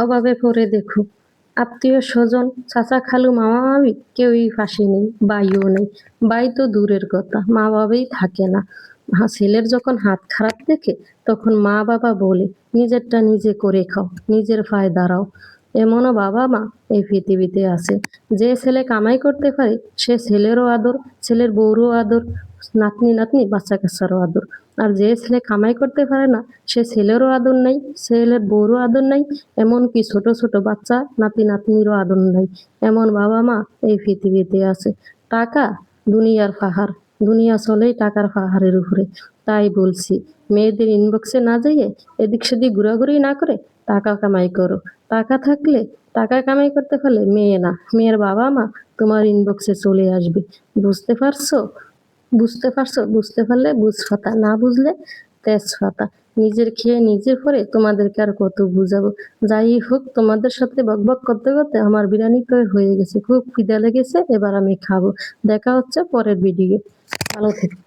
অভাবে পড়ে দেখো, আত্মীয় স্বজন, চাচা খালু মামা মামি কেউই পাশে নেই, ভাইও নেই। ভাই তো দূরের কথা, মা বাবাই থাকে না। ছেলের যখন হাত খারাপ দেখে তখন মা বাবা বলে, নিজেরটা নিজে করে খাও, নিজের পায়ে দাঁড়াও। এমনও বাবা মা এই পৃথিবীতে আছে। যে ছেলে কামাই করতে পারে সে ছেলেরও আদর, ছেলের বউরও আদর, নাতনি নাতনি বাচ্চা কাচ্চারও আদর। আর যে ছেলে কামাই করতে পারে না সে ছেলেরও আদর নাই, ছেলের বউরও আদর নাই, এমনকি ছোট ছোট বাচ্চা নাতি নাতনিরও আদর নাই। এমন বাবা মা এই পৃথিবীতে আছে। টাকা দুনিয়ার পাহাড়, দুনিয়া চলেই টাকার পাহাড়ের উপরে। তাই বলছি, মেয়েদের ইনবক্সে না যাইয়ে এদিক সেদিক ঘোরাঘুরি না করে টাকা কামাই করো। টাকা থাকলে, টাকা কামাই করতে পারলে মেয়ে না, মেয়ের বাবা মা তোমার ইনবক্সে চলে আসবে। বুঝতে পারছো? বুঝতে পারছো? বুঝতে পারলে বুঝপাতা, না বুঝলে তেজপাতা। নিজের খেয়ে নিজে পরে তোমাদেরকে আর কত বুঝাবো। যাই হোক, তোমাদের সাথে বকবক করতে করতে আমার বিরিয়ানি তো হয়ে গেছে, খুব খিদে লেগেছে, এবার আমি খাবো। দেখা হচ্ছে পরের ভিডিও। ভালো থেকো।